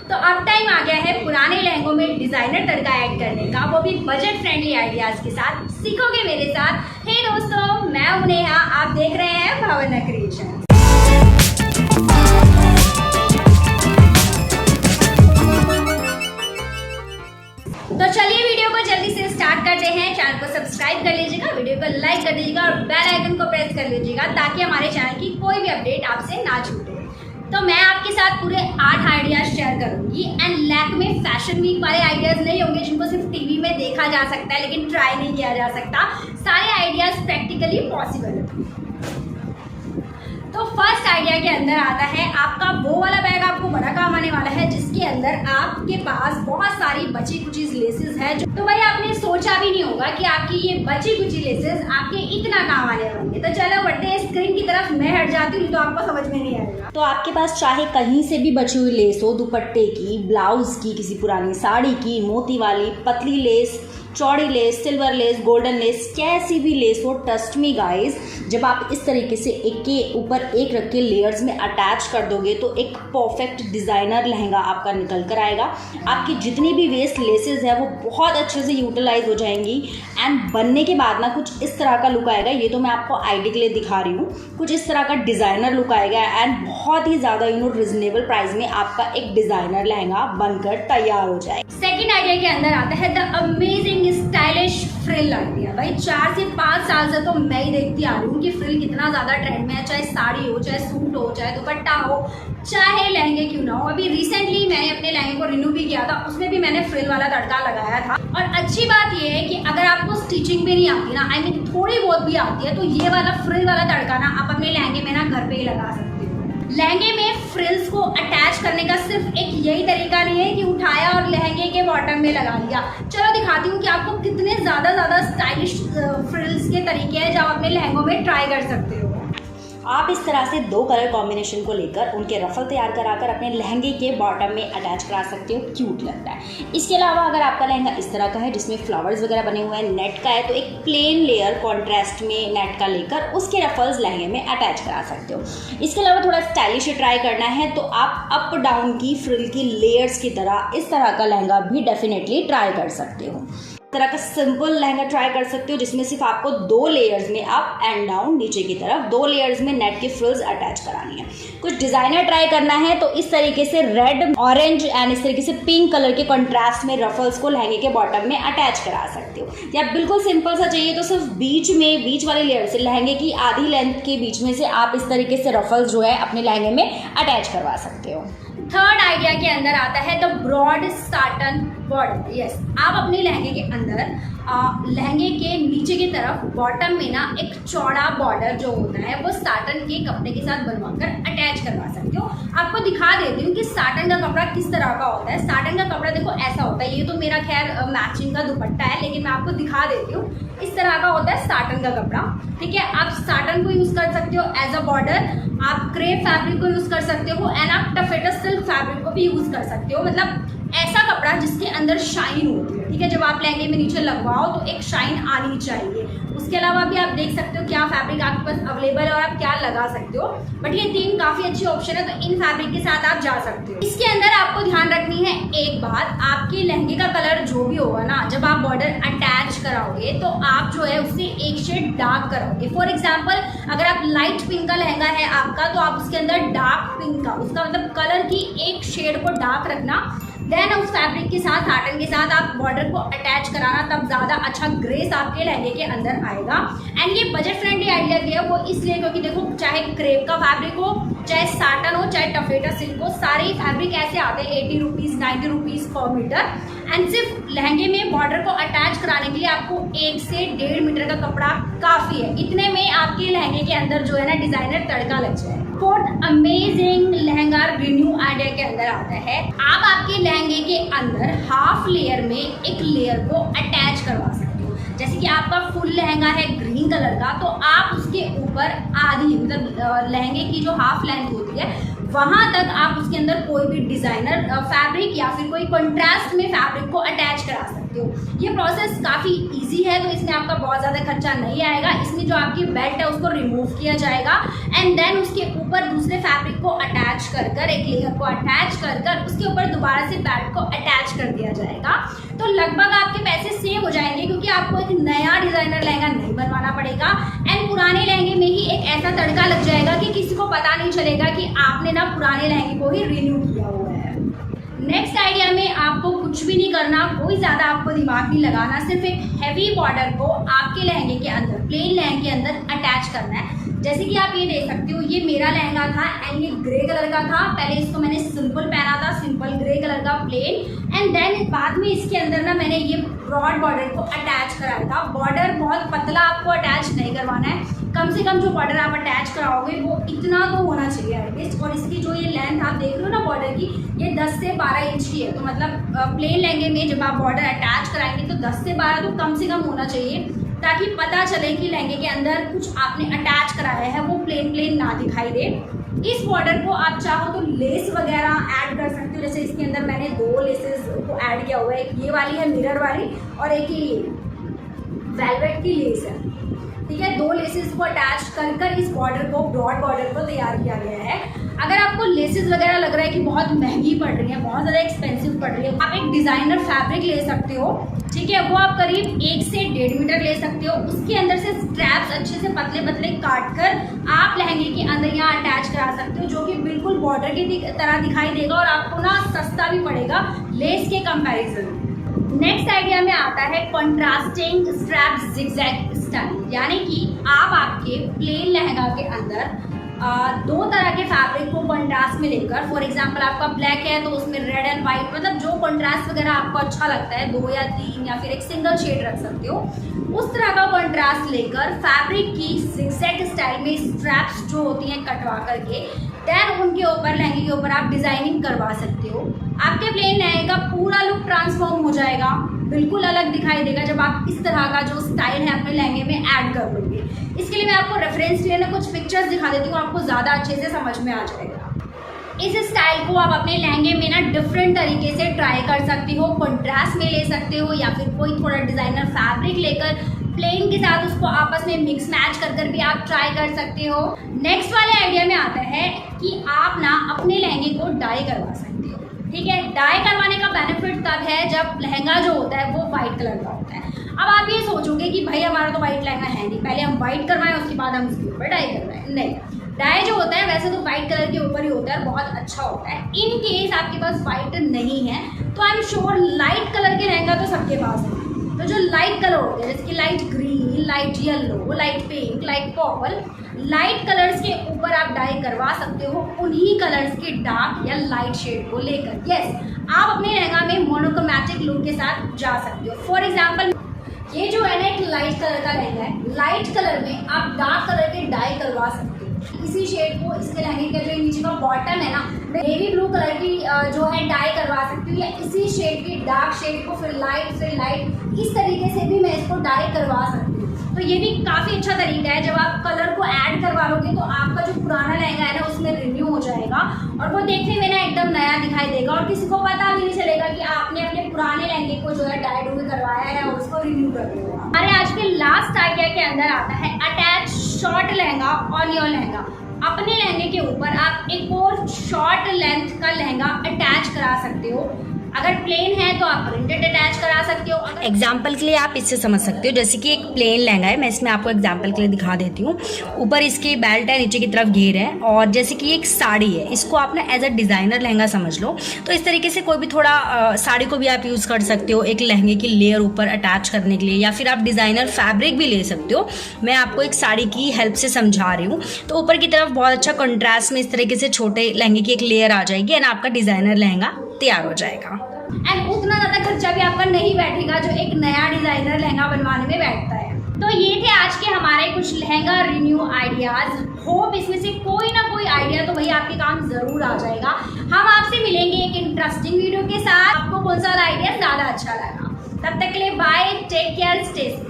तो अब टाइम आ गया है पुराने लहंगों में डिजाइनर तड़का ऐड करने का, वो भी बजट फ्रेंडली आइडियाज के साथ। सीखोगे मेरे साथ। हे दोस्तों, मैं हूं नेहा, आप देख रहे हैं भावना क्रिएशन। तो चलिए वीडियो को जल्दी से स्टार्ट करते हैं। चैनल को सब्सक्राइब कर लीजिएगा, वीडियो को लाइक कर दीजिएगा और बेल आइकन को प्रेस कर लीजिएगा ताकि हमारे चैनल की कोई भी अपडेट आपसे ना छूटे। तो मैं आपके साथ पूरे 8 आइडियाज शेयर करूंगी एंड लैक्मे फैशन वीक वाले आइडियाज नहीं होंगे जिनको सिर्फ टीवी में देखा जा सकता है लेकिन ट्राई नहीं किया जा सकता। सारे आइडियाज प्रैक्टिकली पॉसिबल है। तो फर्स्ट आइडिया के अंदर आता है आपका वो वाला बैग, आपको बड़ा काम आने वाला है जिसके अंदर आपके पास बहुत सारी बची कुची लेसेस है। तो भाई आपने सोचा भी नहीं होगा कि आपकी ये बची कुची लेसेस आपके इतना काम आने वाली है। तो चलो बढ़ते हैं स्क्रीन की तरफ। मैं हट जाती हूँ तो आपको समझ में नहीं आएगा। तो आपके पास चाहे कहीं से भी बची हुई लेस हो, दुपट्टे की, ब्लाउज की, किसी पुरानी साड़ी की, मोती वाली, पतली लेस, चौड़ी less, silver less, golden less, कैसी भी लेस हो, ट्रस्ट मी गाइस, जब आप इस तरीके से एक के ऊपर एक रख के लेयर्स में अटैच कर दोगे तो एक परफेक्ट डिज़ाइनर लहंगा आपका निकल कर आएगा। आपकी जितनी भी वेस्ट लेसेस है वो बहुत अच्छे से यूटिलाइज हो जाएंगी एंड बनने के बाद ना कुछ इस तरह का लुक आएगा। ये तो मैं आपको आइडिया के लिए दिखा रही हूँ। कुछ इस तरह का डिज़ाइनर लुक आएगा एंड बहुत ही ज़्यादा रिजनेबल प्राइस में आपका एक डिज़ाइनर लहंगा बनकर तैयार हो जाए। सेकेंड आइडिया के अंदर आता है the amazing stylish frill idea. भाई 4 से 5 साल से तो मैं ही देखती आ रही हूँ कि फ्रिल कितना ज़्यादा ट्रेंड में है। चाहे साड़ी हो, चाहे सूट हो, चाहे दुपट्टा हो, चाहे लहंगे क्यों ना हो। अभी रिसेंटली मैंने अपने लहंगे को रिन्यू भी किया था, उसमें भी मैंने फ्रिल वाला तड़का लगाया था। और अच्छी बात यह है कि अगर आपको स्टिचिंग भी नहीं आती ना, आई मीन थोड़ी बहुत भी आती है, तो ये वाला फ्रिल वाला तड़का ना आप अपने लहंगे में ना घर पे ही लगा सकते हो। लहंगे में फ्रिल्स को अटैच करने का सिर्फ एक यही तरीका नहीं है कि उठाया और लहंगे के बॉटम में लगा लिया। चलो दिखाती हूँ कि आपको कितने ज़्यादा स्टाइलिश फ्रिल्स के तरीके हैं जो आप अपने लहंगों में ट्राई कर सकते हो। आप इस तरह से 2 कलर कॉम्बिनेशन को लेकर उनके रफल तैयार कराकर अपने लहंगे के बॉटम में अटैच करा सकते हो। क्यूट लगता है। इसके अलावा अगर आपका लहंगा इस तरह का है जिसमें फ्लावर्स वगैरह बने हुए हैं, नेट का है, तो एक प्लेन लेयर कॉन्ट्रास्ट में नेट का लेकर उसके रफल्स लहंगे में अटैच करा सकते हो। इसके अलावा थोड़ा स्टाइलिश ट्राई करना है तो आप अप डाउन की फ्रिल की लेयर्स की तरह इस तरह का लहंगा भी डेफिनेटली ट्राई कर सकते हो। तरह का सिंपल लहंगा ट्राई कर सकते हो जिसमें सिर्फ आपको 2 लेयर्स में अप एंड डाउन नीचे की तरफ 2 लेयर्स में नेट की फ्रिल्स अटैच करानी है। कुछ डिजाइनर ट्राई करना है तो इस तरीके से रेड, ऑरेंज एंड इस तरीके से पिंक कलर के कंट्रास्ट में रफल्स को लहंगे के बॉटम में अटैच करा सकते हो। या बिल्कुल सिंपल सा चाहिए तो सिर्फ बीच वाले लेयर से, लहंगे की आधी लेंथ के बीच में से आप इस तरीके से रफल्स जो है अपने लहंगे में अटैच करवा सकते हो। थर्ड आइडिया के अंदर आता है the broad satin border. Yes, आप अपने लहंगे के अंदर लहंगे के नीचे की तरफ बॉटम में ना एक चौड़ा बॉर्डर जो होता है वो साटन के कपड़े के साथ बनवाकर अटैच करवा सकते हो। आपको दिखा देती हूँ कि साटन का कपड़ा किस तरह का होता है। साटन का कपड़ा देखो ऐसा होता है। ये तो मेरा खैर मैचिंग का दुपट्टा है लेकिन मैं आपको दिखा देती हूँ। इस तरह का होता है साटन का कपड़ा। ठीक है, आप साटन को यूज कर सकते हो एज अ बॉर्डर, आप क्रेप फैब्रिक को यूज कर सकते हो एंड आप टफेटा सिल्क फैब्रिक को भी यूज कर सकते हो। मतलब ऐसा कपड़ा जिसके अंदर शाइन होती है। ठीक है, जब आप लहंगे में नीचे लगवाओ तो एक शाइन आनी चाहिए। उसके अलावा भी आप देख सकते हो क्या फैब्रिक आपके पास अवेलेबल है और आप क्या लगा सकते हो। बट ये 3 काफी अच्छी ऑप्शन है तो इन फैब्रिक के साथ आप जा सकते हो। इसके अंदर आपको ध्यान रखनी है एक बात, आपके लहंगे का कलर जो भी होगा ना, जब आप बॉर्डर अटैच कराओगे तो आप जो है उससे एक शेड डार्क कराओगे। फॉर एग्जाम्पल अगर आप लाइट पिंक का लहंगा है आपका तो आप उसके अंदर डार्क पिंक का, उसका मतलब कलर की एक शेड को डार्क रखना, देन उस फैब्रिक के साथ, साटन के साथ आप बॉर्डर को अटैच कराना, तब ज़्यादा अच्छा ग्रेस आपके लहंगे के अंदर आएगा। एंड ये बजट फ्रेंडली आइडिया दिया वो इसलिए क्योंकि देखो चाहे क्रेप का फैब्रिक हो, चाहे साटन हो, चाहे टफेटा सिल्क हो, सारे ही फैब्रिक ऐसे आते हैं 80 रुपीज़ 90 रुपीज़ पर मीटर। एंड सिर्फ लहंगे में बॉर्डर को अटैच कराने के लिए आपको 1 से 1.5 मीटर का कपड़ा काफ़ी है। इतने में आपके लहंगे के अंदर जो है ना डिज़ाइनर तड़का लग जाए। Fourth amazing lehenga renew idea के अंदर आता है आप आपके लहंगे के अंदर हाफ लेयर में एक लेयर को अटैच करवा सकते हो। जैसे कि आपका फुल लहंगा है ग्रीन कलर का तो आप उसके ऊपर आधी मतलब लहंगे की जो हाफ लेंथ होती है वहाँ तक आप उसके अंदर कोई भी डिज़ाइनर फैब्रिक या फिर कोई कंट्रास्ट में फैब्रिक को अटैच करा सकते हो। ये प्रोसेस काफ़ी इजी है, तो इसमें आपका बहुत ज़्यादा खर्चा नहीं आएगा। इसमें जो आपकी बेल्ट है उसको रिमूव किया जाएगा एंड देन उसके ऊपर दूसरे फैब्रिक को अटैच कर कर, एक लेयर को अटैच कर कर उसके ऊपर दोबारा से बेल्ट को अटैच कर दिया जाएगा। तो लगभग आपके पैसे सेव हो जाएंगे, क्योंकि आपको एक नया डिज़ाइनर लहंगा नहीं बनवाना पड़ेगा एंड पुराने लहंगे में ही एक ऐसा तड़का लग जाएगा कि किसी को पता नहीं चलेगा कि आपने ना पुराने लहंगे को ही रिन्यू किया हुआ है। नेक्स्ट आइडिया में आपको कुछ भी नहीं करना, कोई ज़्यादा आपको दिमाग नहीं लगाना, सिर्फ एक हैवी बॉर्डर को आपके लहंगे के अंदर, प्लेन लहंगे के अंदर अटैच करना है। जैसे कि आप ये देख सकते हो, ये मेरा लहंगा था एंड ये ग्रे कलर का था। पहले इसको मैंने सिंपल पहना था, सिंपल ग्रे कलर का प्लेन, एंड देन बाद में इसके अंदर ना मैंने ये ब्रॉड बॉर्डर को अटैच कराया था। बॉर्डर बहुत पतला आपको अटैच नहीं करवाना है, कम से कम जो बॉर्डर आप अटैच कराओगे वो इतना तो होना चाहिए एटलीस्ट। और इसकी जो ये लेंथ आप देख रहे हो ना बॉर्डर की, ये 10 से 12 इंच की है। तो मतलब प्लेन लहंगे में जब आप बॉर्डर अटैच कराएंगे तो 10 से 12 तो कम से कम होना चाहिए, ताकि पता चले कि लहंगे के अंदर कुछ आपने अटैच कराया है, वो प्लेन प्लेन ना दिखाई दे। इस बॉर्डर को आप चाहो तो लेस वगैरह ऐड कर सकते हो। जैसे इसके अंदर मैंने 2 लेसेस को ऐड किया हुआ है, एक ये वाली है मिरर वाली और एक ये वेलवेट की लेस है, ठीक है। 2 लेसेस को अटैच कर कर इस बॉर्डर को, ब्रॉड बॉर्डर को तैयार किया गया है। अगर आपको लेसेस वगैरह लग रहा है कि बहुत महंगी पड़ रही है, बहुत ज़्यादा एक्सपेंसिव पड़ रही है, आप एक डिज़ाइनर फैब्रिक ले सकते हो, ठीक है। वो आप करीब 1 से 1.5 मीटर ले सकते हो। उसके अंदर से स्ट्रैप्स अच्छे से पतले पतले काट कर आप लहंगे के अंदर यहाँ अटैच करा सकते हो, जो कि बिल्कुल बॉर्डर की तरह दिखाई देगा और आपको ना सस्ता भी पड़ेगा लेस के कंपैरिजन। नेक्स्ट आइडिया में आता है कंट्रास्टिंग स्ट्रैप जिगजैग स्टाइल, यानी कि आप आपके प्लेन लहंगा के अंदर 2 तरह के फैब्रिक को कंट्रास्ट में लेकर, फॉर एग्जांपल आपका ब्लैक है तो उसमें रेड एंड वाइट, मतलब जो कंट्रास्ट वगैरह आपको अच्छा लगता है, 2 या 3 या फिर एक सिंगल शेड रख सकते हो, उस तरह का कंट्रास्ट लेकर फैब्रिक की जिगजैग स्टाइल में स्ट्रैप्स जो होती हैं कटवा करके देन उनके ऊपर, लहंगे के ऊपर आप डिज़ाइनिंग करवा सकते हो। आपके प्लेन लहंगे का पूरा लुक ट्रांसफॉर्म हो जाएगा, बिल्कुल अलग दिखाई देगा जब आप इस तरह का जो स्टाइल है अपने लहंगे में ऐड कर लोगे। इसके लिए मैं आपको रेफरेंस के लिए ना कुछ पिक्चर्स दिखा देती हूँ, आपको ज़्यादा अच्छे से समझ में आ जाएगा। इस स्टाइल को आप अपने लहंगे में ना डिफरेंट तरीके से ट्राई कर सकते हो, कंट्रास्ट में ले सकते हो या फिर कोई थोड़ा डिज़ाइनर फैब्रिक लेकर प्लेन के साथ उसको आपस में मिक्स मैच कर कर भी आप ट्राई कर सकते हो। नेक्स्ट वाले आइडिया में आता है कि आप ना अपने लहंगे को डाई करवा सकते हो, ठीक है। डाई करवाने का बेनिफिट तब है जब लहंगा जो होता है वो वाइट कलर का होता है। अब आप ये सोचोगे कि भाई हमारा तो वाइट लहंगा है नहीं, पहले हम वाइट करवाएं उसके बाद हम उसके ऊपर डाई करवाएं। नहीं, डाई जो होता है वैसे तो वाइट कलर के ऊपर ही होता है और बहुत अच्छा होता है। इन केस आपके पास वाइट नहीं है तो I am sure light colour के लहंगा तो सबके पास है। तो जो लाइट कलर होते हैं जैसे कि light green, light yellow, light pink, light purple, light colours के ऊपर आप डाई करवा सकते हो उन्हीं कलर्स के डार्क या लाइट शेड को लेकर। यस, आप अपने लहंगा में मोनोक्रोमैटिक लुक के साथ जा सकते हो। फॉर एग्जाम्पल ये जो है ना एक लाइट कलर का लहंगा है, लाइट कलर में आप डार्क कलर के डाई करवा सकते हो। इसी शेड को इसके लहंगे का जो नीचे का बॉटम है ना, नेवी ब्लू कलर की जो है डाई करवा सकती हूँ, या इसी शेड की डार्क शेड को फिर लाइट, इस तरीके से भी मैं इसको डाई करवा सकती हूँ। तो ये भी काफ़ी अच्छा तरीका है, जब आप कलर को ऐड करवा लोगे तो आपका जो पुराना लहंगा है ना उसमें रिन्यू हो जाएगा और वो देखने में ना एकदम नया दिखाई देगा और किसी को पता भी नहीं चलेगा कि आपने अपने पुराने लहंगे को जो है डाई डूई करवाया है और उसको रिन्यू कर दिया। हमारे आज के लास्ट आइडिया के अंदर आता है attach short lehenga on your lehenga. अपने लहंगे के ऊपर आप एक और शॉर्ट लेंथ का लहंगा अटैच करा सकते हो। अगर प्लेन है तो आप प्रिंटेड अटैच करा सकते हो। एग्जाम्पल के लिए आप इससे समझ सकते हो, जैसे कि एक प्लेन लहंगा है, मैं इसमें आपको एग्जाम्पल के लिए दिखा देती हूँ। ऊपर इसकी बेल्ट है, नीचे की तरफ घेर है, और जैसे कि एक साड़ी है, इसको आप ना एज अ डिज़ाइनर लहंगा समझ लो। तो इस तरीके से कोई भी थोड़ा साड़ी को भी आप यूज़ कर सकते हो एक लहंगे की लेयर ऊपर अटैच करने के लिए, या फिर आप डिज़ाइनर फैब्रिक भी ले सकते हो। मैं आपको एक साड़ी की हेल्प से समझा रही हूँ। तो ऊपर की तरफ बहुत अच्छा कंट्रास्ट में इस तरीके से छोटे लहंगे की एक लेयर आ जाएगी एंड आपका डिज़ाइनर लहंगा तैयार हो जाएगा। एंड उतना ज़्यादा खर्चा भी आपका नहीं बैठेगा जो एक नया डिज़ाइनर लहंगा बनवाने में बैठता है। तो ये थे आज के हमारे कुछ लहंगा रिन्यू आइडियाज़। होप इसमें से कोई ना कोई आइडिया तो भैया आपके काम ज़रूर आ जाएगा। हम आपसे मिलेंगे एक इंटरेस्टिंग वीडियो के साथ। आपको कौन सा आइडिया ज़्यादा अच्छा लगा, तब तक के लिए bye, take care, stay safe.